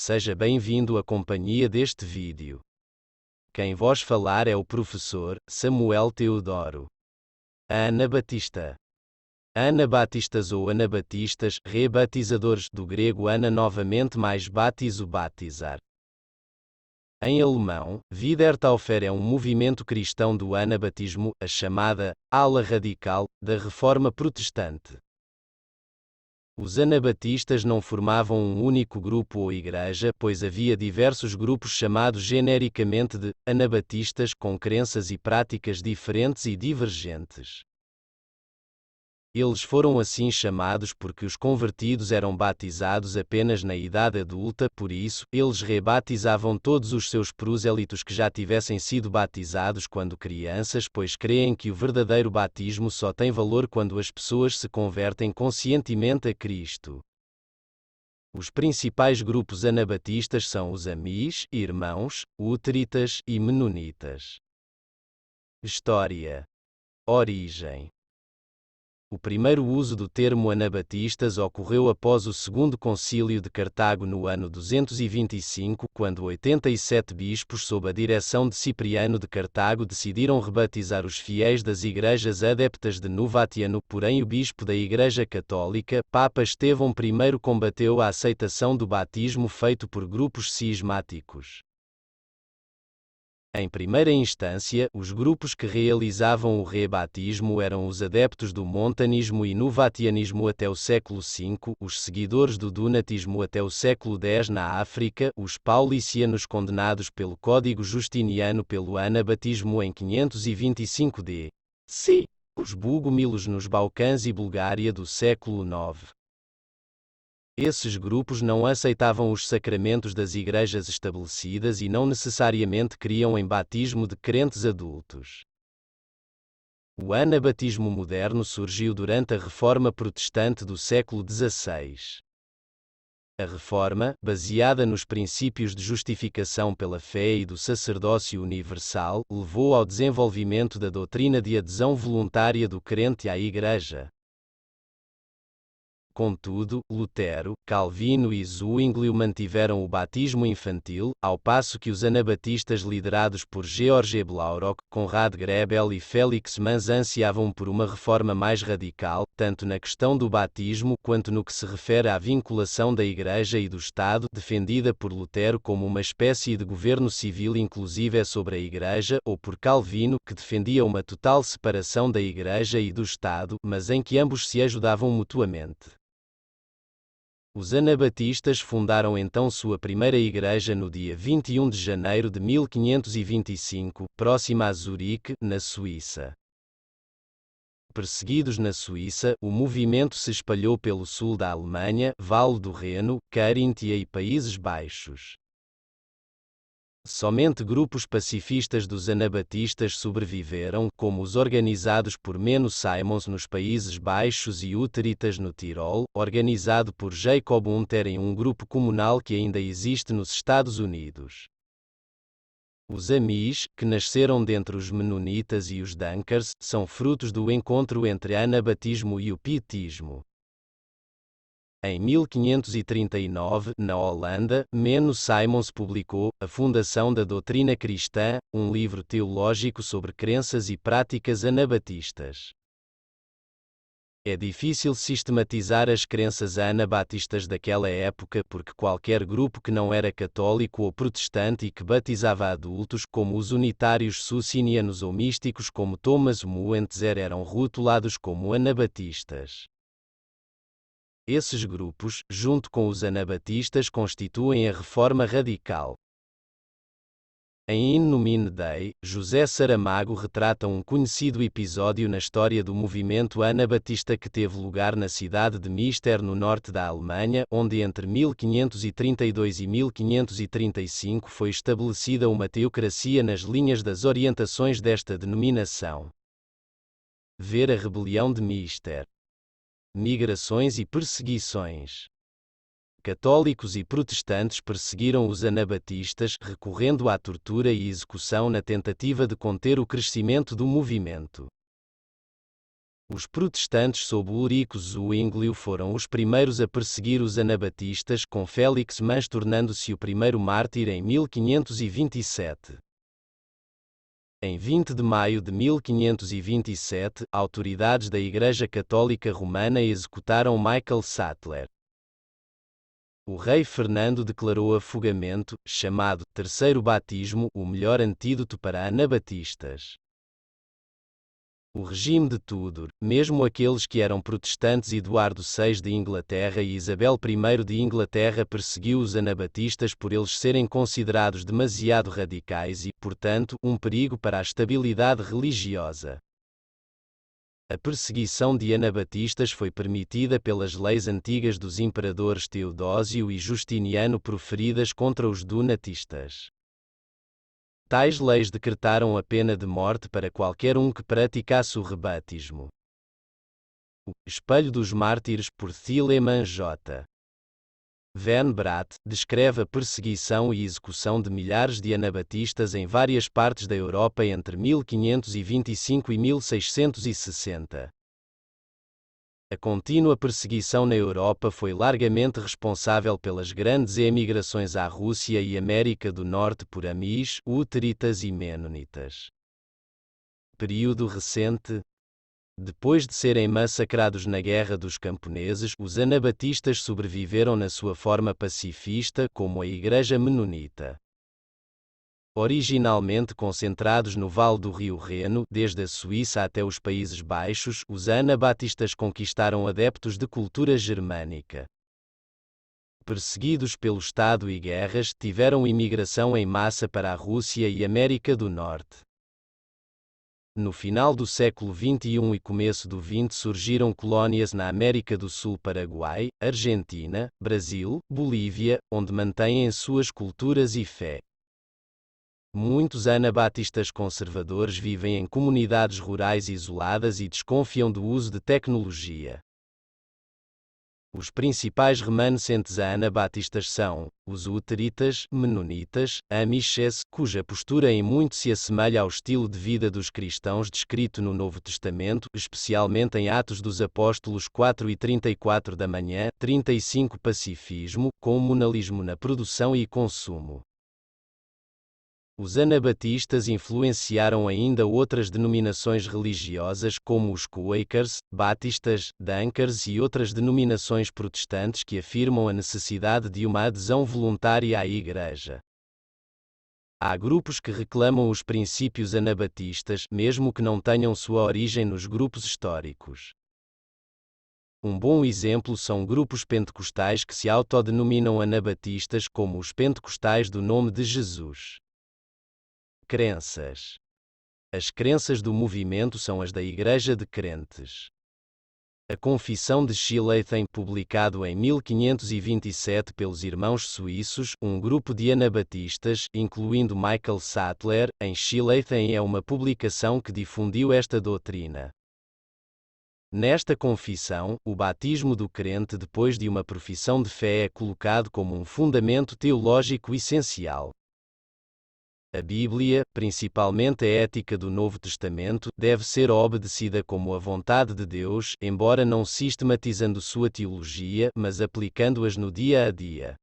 seja bem-vindo à companhia deste vídeo. Quem vos falar é o professor Samuel Teodoro. A Anabatista. Anabatistas ou anabatistas, rebatizadores, do grego ana novamente mais batizo batizar. Em alemão, Wiedertaufer é um movimento cristão do anabatismo, a chamada ala radical da Reforma Protestante. Os anabatistas não formavam um único grupo ou igreja, pois havia diversos grupos chamados genericamente de anabatistas com crenças e práticas diferentes e divergentes. Eles foram assim chamados porque os convertidos eram batizados apenas na idade adulta, por isso, eles rebatizavam todos os seus prosélitos que já tivessem sido batizados quando crianças, pois creem que o verdadeiro batismo só tem valor quando as pessoas se convertem conscientemente a Cristo. Os principais grupos anabatistas são os amis, irmãos, úteritas e menonitas. História. Origem. O primeiro uso do termo anabatistas ocorreu após o Segundo Concílio de Cartago no ano 225, quando 87 bispos sob a direção de Cipriano de Cartago decidiram rebatizar os fiéis das igrejas adeptas de Novatiano, porém o bispo da Igreja Católica, Papa Estevão I, combateu a aceitação do batismo feito por grupos cismáticos. Em primeira instância, os grupos que realizavam o rebatismo eram os adeptos do montanismo e novatianismo até o século V, os seguidores do donatismo até o século X na África, os paulicianos condenados pelo Código Justiniano pelo anabatismo em 525 d.C., os bogomilos nos Balcãs e Bulgária do século IX. Esses grupos não aceitavam os sacramentos das igrejas estabelecidas e não necessariamente criam em batismo de crentes adultos. O anabatismo moderno surgiu durante a Reforma Protestante do século XVI. A Reforma, baseada nos princípios de justificação pela fé e do sacerdócio universal, levou ao desenvolvimento da doutrina de adesão voluntária do crente à Igreja. Contudo, Lutero, Calvino e Zwinglio mantiveram o batismo infantil, ao passo que os anabatistas liderados por George Blaurock, Conrad Grebel e Félix Manz ansiavam por uma reforma mais radical, tanto na questão do batismo quanto no que se refere à vinculação da Igreja e do Estado, defendida por Lutero como uma espécie de governo civil inclusive sobre a Igreja, ou por Calvino, que defendia uma total separação da Igreja e do Estado, mas em que ambos se ajudavam mutuamente. Os anabatistas fundaram então sua primeira igreja no dia 21 de janeiro de 1525, próxima a Zurique, na Suíça. Perseguidos na Suíça, o movimento se espalhou pelo sul da Alemanha, Vale do Reno, Caríntia e Países Baixos. Somente grupos pacifistas dos anabatistas sobreviveram, como os organizados por Menno Simons nos Países Baixos e Úteritas no Tirol, organizado por Jacob Unter em um grupo comunal que ainda existe nos Estados Unidos. Os amis, que nasceram dentre os menonitas e os dunkers, são frutos do encontro entre anabatismo e o pietismo. Em 1539, na Holanda, Menno Simons publicou A Fundação da Doutrina Cristã, um livro teológico sobre crenças e práticas anabatistas. É difícil sistematizar as crenças anabatistas daquela época porque qualquer grupo que não era católico ou protestante e que batizava adultos, como os unitários socinianos ou místicos como Thomas Muentzer, eram rotulados como anabatistas. Esses grupos, junto com os anabatistas, constituem a Reforma Radical. Em In Nomine Dei, José Saramago retrata um conhecido episódio na história do movimento anabatista que teve lugar na cidade de Münster, no norte da Alemanha, onde entre 1532 e 1535 foi estabelecida uma teocracia nas linhas das orientações desta denominação. Ver a Rebelião de Münster. Migrações e perseguições. Católicos e protestantes perseguiram os anabatistas, recorrendo à tortura e execução na tentativa de conter o crescimento do movimento. Os protestantes sob Ulrico Zwinglio foram os primeiros a perseguir os anabatistas, com Félix Mans tornando-se o primeiro mártir em 1527. Em 20 de maio de 1527, autoridades da Igreja Católica Romana executaram Michael Sattler. O rei Fernando declarou afogamento, chamado Terceiro Batismo, o melhor antídoto para anabatistas. O regime de Tudor, mesmo aqueles que eram protestantes, Eduardo VI de Inglaterra e Isabel I de Inglaterra, perseguiu os anabatistas por eles serem considerados demasiado radicais e, portanto, um perigo para a estabilidade religiosa. A perseguição de anabatistas foi permitida pelas leis antigas dos imperadores Teodósio e Justiniano proferidas contra os donatistas. Tais leis decretaram a pena de morte para qualquer um que praticasse o rebatismo. O Espelho dos Mártires, por Thielemann J. Van Braght, descreve a perseguição e execução de milhares de anabatistas em várias partes da Europa entre 1525 e 1660. A contínua perseguição na Europa foi largamente responsável pelas grandes emigrações à Rússia e América do Norte por amis, úteritas e menonitas. Período recente. Depois de serem massacrados na Guerra dos Camponeses, os anabatistas sobreviveram na sua forma pacifista, como a Igreja Menonita. Originalmente concentrados no Vale do Rio Reno, desde a Suíça até os Países Baixos, os anabatistas conquistaram adeptos de cultura germânica. Perseguidos pelo Estado e guerras, tiveram imigração em massa para a Rússia e América do Norte. No final do século XXI e começo do XX surgiram colónias na América do Sul, Paraguai, Argentina, Brasil, Bolívia, onde mantêm suas culturas e fé. Muitos anabatistas conservadores vivem em comunidades rurais isoladas e desconfiam do uso de tecnologia. Os principais remanescentes anabatistas são os uteritas, menonitas, amishes, cuja postura em muito se assemelha ao estilo de vida dos cristãos descrito no Novo Testamento, especialmente em Atos dos Apóstolos 4:34 da manhã, 35 pacifismo, comunalismo na produção e consumo. Os anabatistas influenciaram ainda outras denominações religiosas, como os Quakers, Batistas, Dunkers e outras denominações protestantes que afirmam a necessidade de uma adesão voluntária à Igreja. Há grupos que reclamam os princípios anabatistas, mesmo que não tenham sua origem nos grupos históricos. Um bom exemplo são grupos pentecostais que se autodenominam anabatistas, como os pentecostais do Nome de Jesus. Crenças. As crenças do movimento são as da Igreja de Crentes. A Confissão de Schlieffen, publicado em 1527 pelos Irmãos Suíços, um grupo de anabatistas, incluindo Michael Sattler, em Schlieffen, é uma publicação que difundiu esta doutrina. Nesta confissão, o batismo do crente depois de uma profissão de fé é colocado como um fundamento teológico essencial. A Bíblia, principalmente a ética do Novo Testamento, deve ser obedecida como a vontade de Deus, embora não sistematizando sua teologia, mas aplicando-as no dia a dia.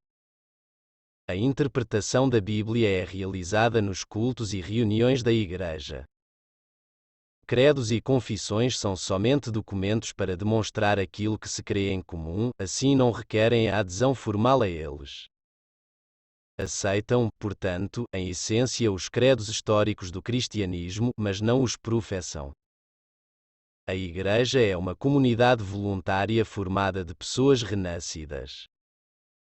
A interpretação da Bíblia é realizada nos cultos e reuniões da Igreja. Credos e confissões são somente documentos para demonstrar aquilo que se crê em comum, assim não requerem a adesão formal a eles. Aceitam, portanto, em essência os credos históricos do cristianismo, mas não os professam. A Igreja é uma comunidade voluntária formada de pessoas renascidas.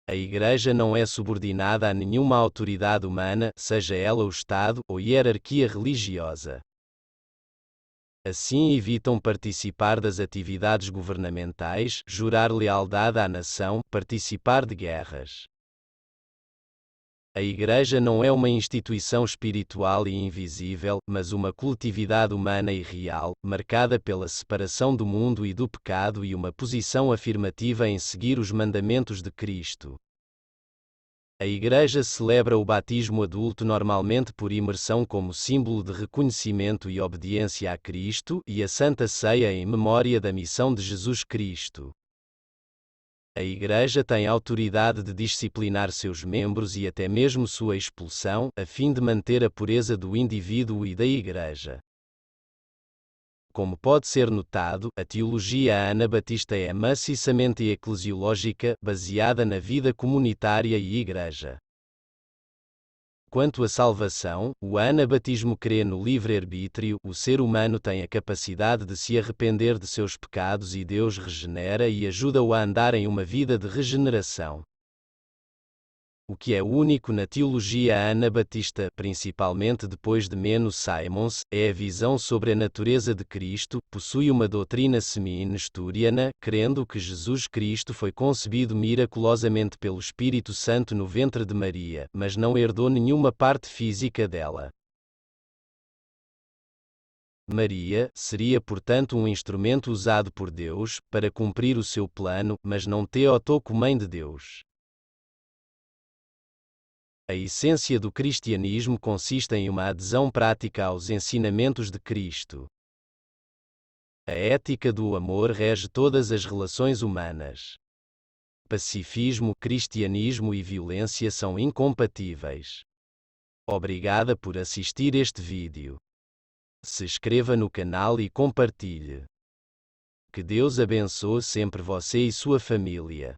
A Igreja não é subordinada a nenhuma autoridade humana, seja ela o Estado ou hierarquia religiosa. Assim evitam participar das atividades governamentais, jurar lealdade à nação, participar de guerras. A Igreja não é uma instituição espiritual e invisível, mas uma coletividade humana e real, marcada pela separação do mundo e do pecado e uma posição afirmativa em seguir os mandamentos de Cristo. A Igreja celebra o batismo adulto normalmente por imersão como símbolo de reconhecimento e obediência a Cristo, e a Santa Ceia em memória da missão de Jesus Cristo. A Igreja tem autoridade de disciplinar seus membros e até mesmo sua expulsão, a fim de manter a pureza do indivíduo e da Igreja. Como pode ser notado, a teologia anabatista é maciçamente eclesiológica, baseada na vida comunitária e Igreja. Quanto à salvação, o anabatismo crê no livre-arbítrio, o ser humano tem a capacidade de se arrepender de seus pecados e Deus regenera e ajuda-o a andar em uma vida de regeneração. O que é único na teologia anabatista, principalmente depois de Menno Simons, é a visão sobre a natureza de Cristo. Possui uma doutrina semi-nestoriana, crendo que Jesus Cristo foi concebido miraculosamente pelo Espírito Santo no ventre de Maria, mas não herdou nenhuma parte física dela. Maria seria, portanto, um instrumento usado por Deus para cumprir o seu plano, mas não Theotokos, mãe de Deus. A essência do cristianismo consiste em uma adesão prática aos ensinamentos de Cristo. A ética do amor rege todas as relações humanas. Pacifismo, cristianismo e violência são incompatíveis. Obrigada por assistir este vídeo. Se inscreva no canal e compartilhe. Que Deus abençoe sempre você e sua família.